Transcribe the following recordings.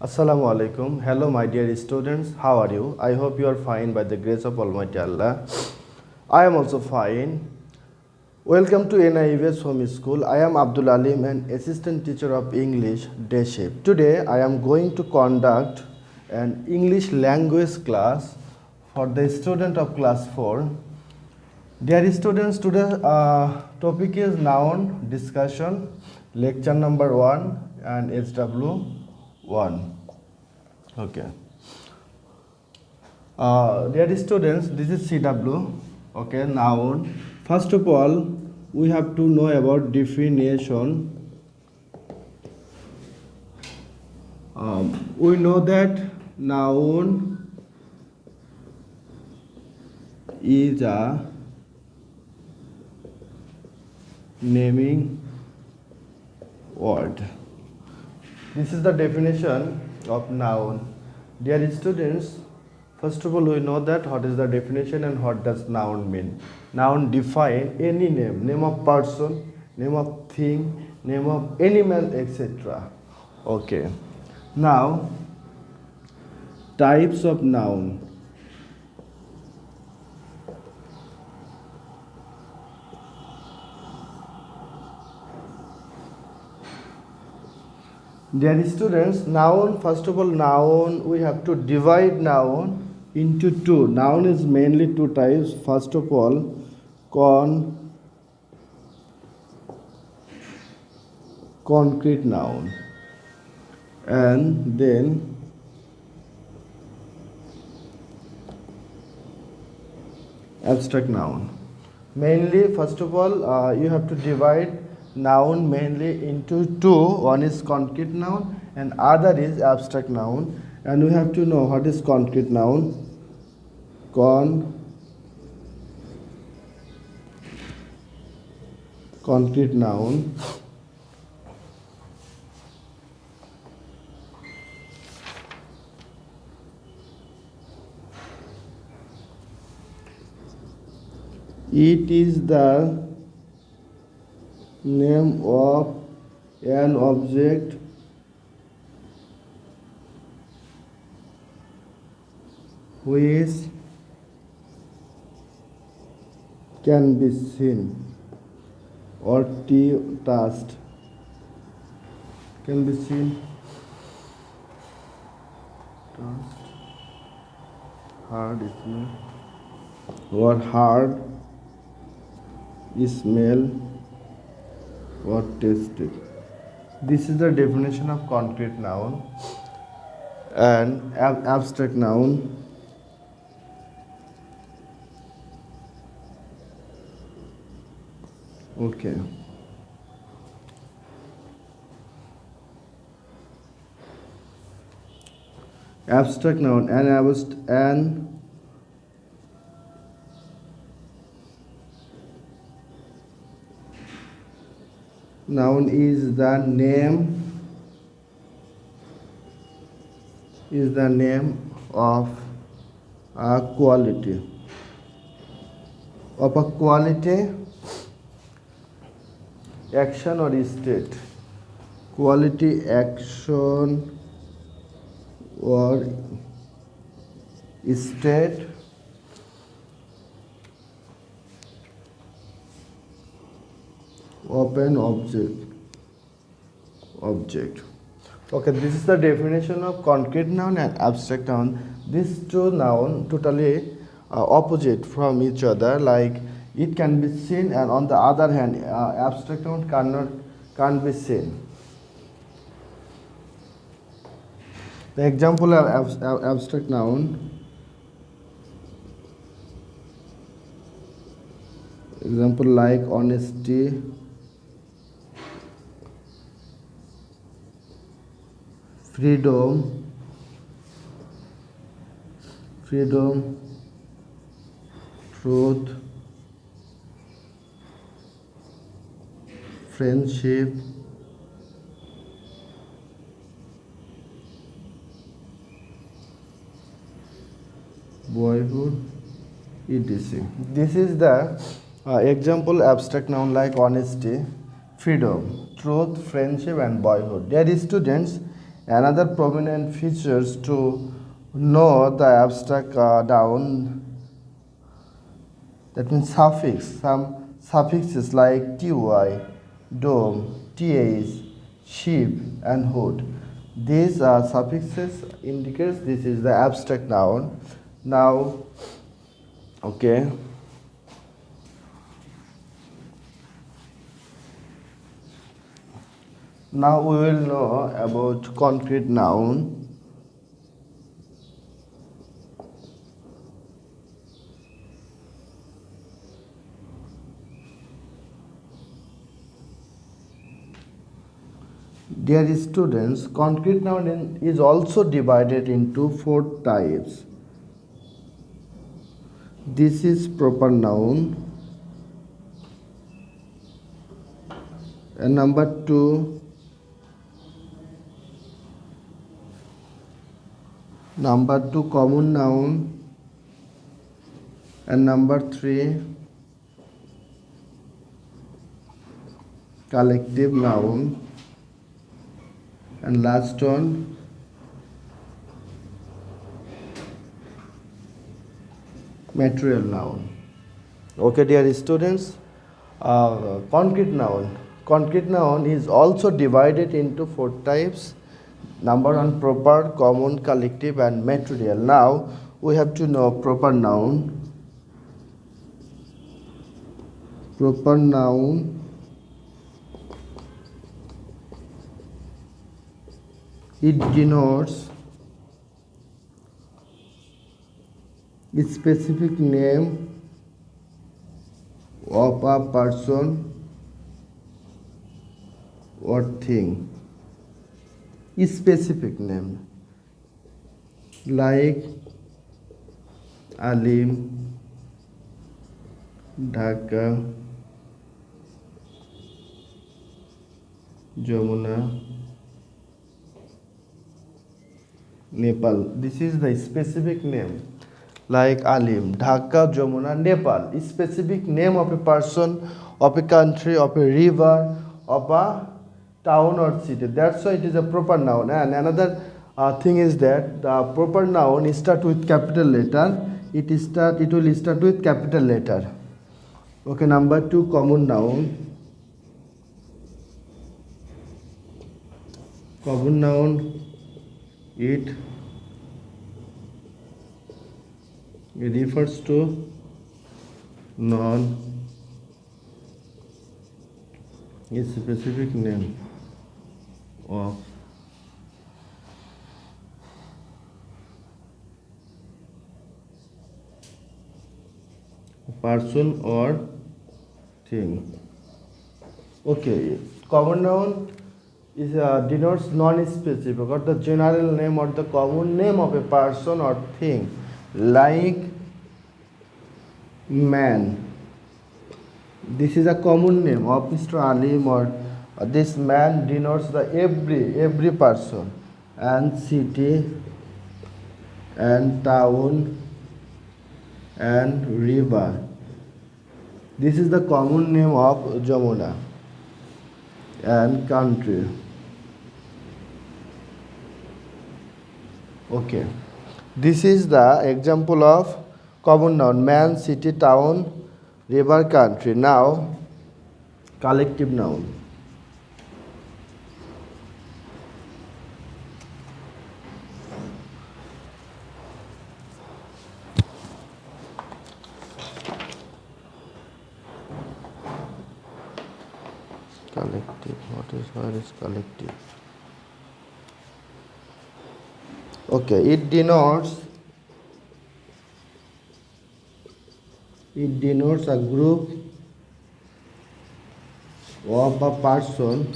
Assalamu alaikum. Hello, my dear students. How are you? I hope you are fine by the grace of Almighty Allah. I am also fine. Welcome to NIVS Home School. I am Abdul Alim, an assistant teacher of English day shift. Today, I am going to conduct an English language class for the student of class 4. Dear students, today's topic is noun discussion, lecture number 1 and SW1. Okay. Dear students, this is CW. Okay, noun. First of all, we have to know about definition. We know that noun is a naming word. This is the definition of noun. Dear students, first of all, we know that what is the definition and what does noun mean. Noun define any name of person, name of thing, name of animal, etc. Okay. Now, types of noun. Dear students, noun, first of all, noun, we have to divide noun into two. Noun is mainly two types. First of all, concrete noun, and then abstract noun. Mainly, first of all, you have to divide noun mainly into two. One is concrete noun and other is abstract noun, and we have to know what is concrete noun. Concrete noun it is the name of an object which can be seen or touched. Can be seen, touched, heard, or heard, smell, or tasted. This is the definition of concrete noun. And abstract noun. Okay. Abstract noun and noun is the name of a quality, action or state. Quality, action or state of an object. Okay, this is the definition of concrete noun and abstract noun. These two nouns totally opposite from each other. Like it can be seen, and on the other hand, abstract noun can't be seen. The example of abstract noun. Example like honesty, freedom, truth, friendship, boyhood, etc. This is the example abstract noun like honesty, freedom, truth, friendship, and boyhood. Dear students, Another prominent features to know the abstract noun, that means suffix. Some suffixes like ty, dome, th, sheep, and hood. These suffixes indicates this is the abstract noun. Now, okay. Now we will know about concrete noun. Dear students, concrete noun is also divided into 4 types. This is proper noun, and number 2, common noun, and number 3, collective noun, and last one, material noun. Okay, dear students, concrete noun. Concrete noun is also divided into 4 types. Number 1, proper, common, collective, and material. Now we have to know proper noun. Proper noun it denotes a specific name of a person or thing. A specific name like Alim, Dhaka, Jamuna, Nepal. This is the specific name like Alim, Dhaka, Jamuna, Nepal. Specific name of a person, of a country, of a river, of a town or city. That's why it is a proper noun. And another thing is that the proper noun start with capital letter. It will start with capital letter. Okay, number 2, common noun. Common noun it refers to non a specific name of a person or thing. Okay, common noun is denotes non-specific or the general name or the common name of a person or thing, like man. This is a common name of Mr. Alim, or this man denotes the every person, and city and town and river. This is the common name of Jamuna and country. Okay, this is the example of common noun: man, city, town, river, country. Now collective noun. Collective, where is collective? Okay, it denotes a group of a person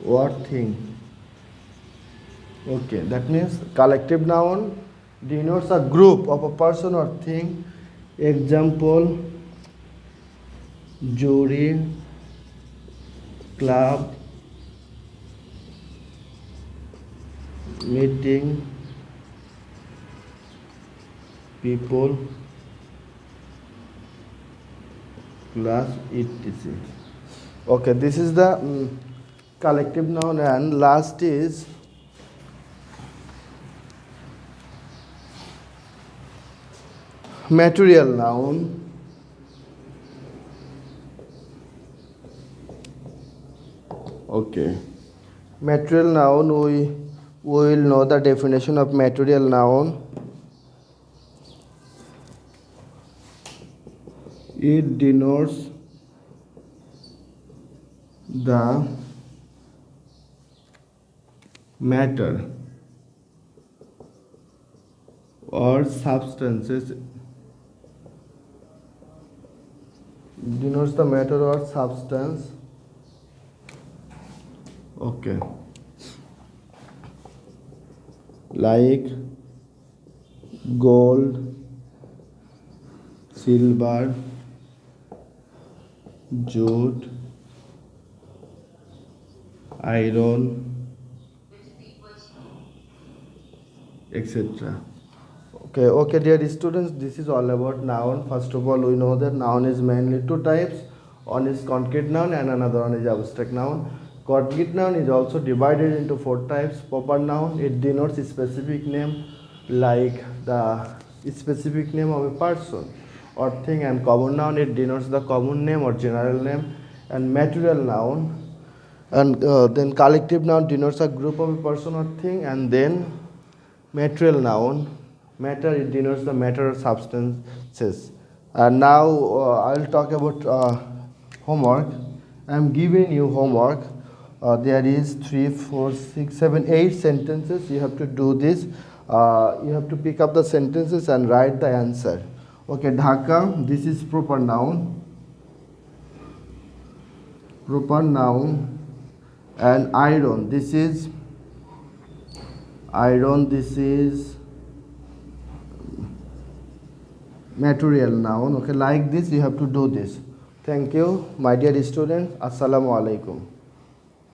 or thing. Okay, that means collective noun denotes a group of a person or thing. Example: jury, club, meeting, people, class, etc. Okay, this is the collective noun, and last is material noun. Okay, material noun, we will know the definition of material noun. It denotes the matter or substances, denotes the matter or substance. Okay, like gold, silver, jute, iron, etc. Okay, dear students, this is all about noun. First of all, we know that noun is mainly two types. One is concrete noun and another one is abstract noun. Concrete noun is also divided into four types. Proper noun, it denotes a specific name, like the specific name of a person or thing, and common noun, it denotes the common name or general name. And material noun, and then collective noun denotes a group of a person or thing, and then material noun, matter, it denotes the matter or substances. And now I'll talk about homework. I'm giving you homework. There is 3, 4, 6, 7, 8 sentences. You have to do this. You have to pick up the sentences and write the answer. Okay, Dhaka, this is proper noun. Proper noun. And iron, this is iron, this is material noun. Okay, like this you have to do this. Thank you, my dear students. Assalamu alaikum.